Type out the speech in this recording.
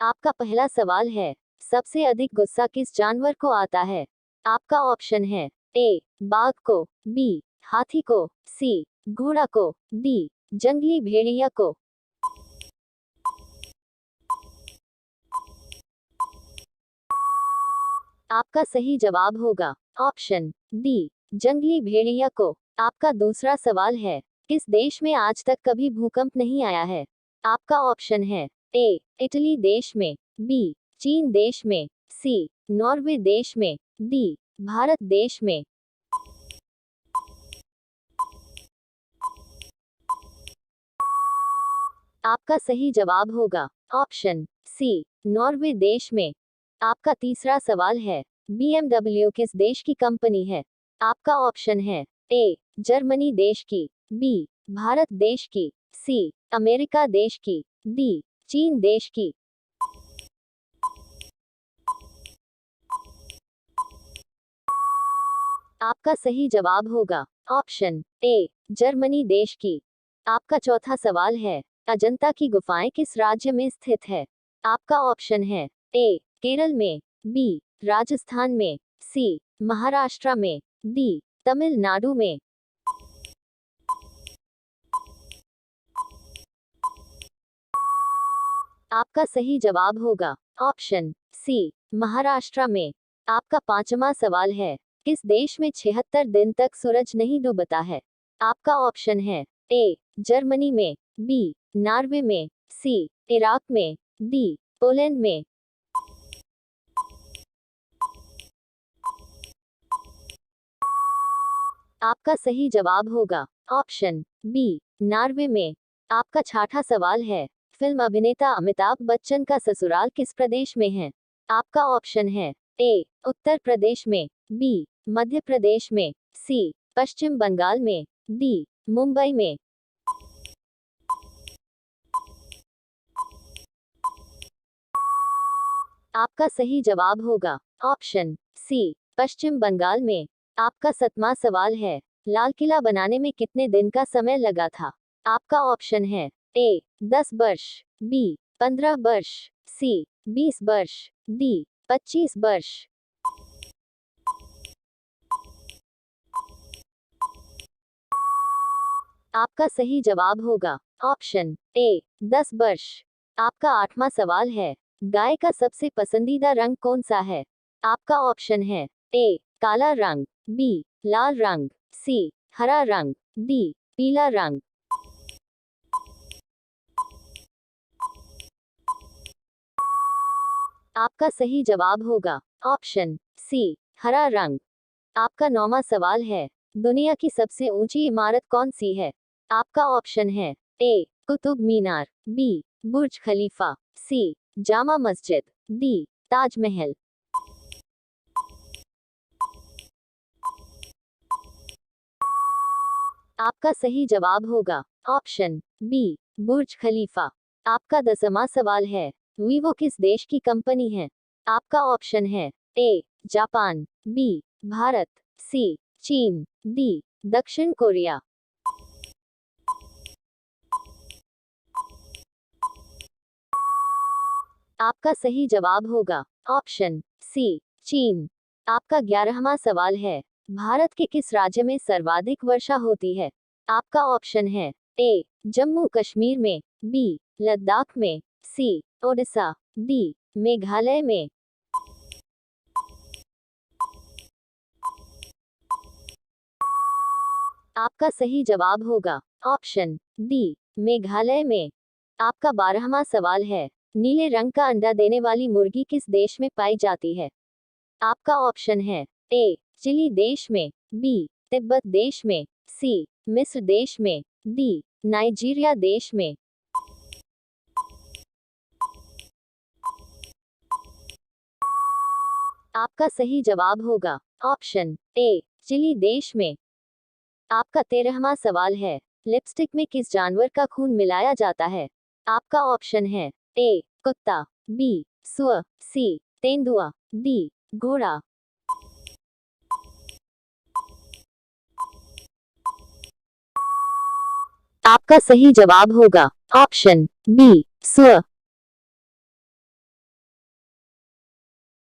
आपका पहला सवाल है, सबसे अधिक गुस्सा किस जानवर को आता है? आपका ऑप्शन है ए बाघ को, बी हाथी को, सी घोड़ा को, डी जंगली भेड़िया को। आपका सही जवाब होगा ऑप्शन डी जंगली भेड़िया को। आपका दूसरा सवाल है, किस देश में आज तक कभी भूकंप नहीं आया है? आपका ऑप्शन है ए इटली देश में, बी चीन देश में, सी नॉर्वे देश में, डी भारत देश में। आपका सही जवाब होगा ऑप्शन सी नॉर्वे देश में। आपका तीसरा सवाल है, BMW किस देश की कंपनी है? आपका ऑप्शन है ए जर्मनी देश की, बी भारत देश की, सी अमेरिका देश की, डी चीन देश की। आपका सही जवाब होगा ऑप्शन ए जर्मनी देश की। आपका चौथा सवाल है, अजंता की गुफाएं किस राज्य में स्थित है? आपका ऑप्शन है ए केरल में, बी राजस्थान में, सी महाराष्ट्र में, डी तमिलनाडु में। आपका सही जवाब होगा ऑप्शन सी महाराष्ट्र में। आपका पांचवा सवाल है, किस देश में 76 दिन तक सूरज नहीं डूबता है? आपका ऑप्शन है ए जर्मनी में, बी नॉर्वे में, सी इराक में, डी पोलैंड में। आपका सही जवाब होगा ऑप्शन बी नॉर्वे में। आपका छठा सवाल है, फिल्म अभिनेता अमिताभ बच्चन का ससुराल किस प्रदेश में है? आपका ऑप्शन है ए उत्तर प्रदेश में, बी मध्य प्रदेश में, सी पश्चिम बंगाल में, डी मुंबई में। आपका सही जवाब होगा ऑप्शन सी पश्चिम बंगाल में। आपका 7वां सवाल है, लाल किला बनाने में कितने दिन का समय लगा था? आपका ऑप्शन है ए 10 वर्ष, बी 15 वर्ष, सी 20 वर्ष, डी 25 वर्ष। आपका सही जवाब होगा ऑप्शन ए 10 वर्ष। आपका 8वां सवाल है, गाय का सबसे पसंदीदा रंग कौन सा है? आपका ऑप्शन है ए काला रंग, बी लाल रंग, सी हरा रंग, डी पीला रंग। आपका सही जवाब होगा ऑप्शन सी हरा रंग। आपका 9वां सवाल है, दुनिया की सबसे ऊंची इमारत कौन सी है? आपका ऑप्शन है ए कुतुब मीनार, बी बुर्ज खलीफा, सी जामा मस्जिद, डी ताजमहल। आपका सही जवाब होगा ऑप्शन बी बुर्ज खलीफा। आपका 10वां सवाल है, वीवो किस देश की कंपनी है? आपका ऑप्शन है ए जापान, बी भारत, सी चीन, डी दक्षिण कोरिया। आपका सही जवाब होगा ऑप्शन सी चीन। आपका 11वां सवाल है, भारत के किस राज्य में सर्वाधिक वर्षा होती है? आपका ऑप्शन है ए जम्मू कश्मीर में, बी लद्दाख में, सी ओडिशा, डी मेघालय में। आपका सही जवाब होगा ऑप्शन डी मेघालय में। आपका 12वां सवाल है, नीले रंग का अंडा देने वाली मुर्गी किस देश में पाई जाती है? आपका ऑप्शन है ए चिली देश में, बी तिब्बत देश में, सी मिस्र देश में, डी नाइजीरिया देश में। आपका सही जवाब होगा ऑप्शन ए चिली देश में। आपका 13वां सवाल है, लिपस्टिक में किस जानवर का खून मिलाया जाता है? आपका ऑप्शन है ए कुत्ता, बी सुअर, सी तेंदुआ, डी घोड़ा। आपका सही जवाब होगा ऑप्शन बी सुअर।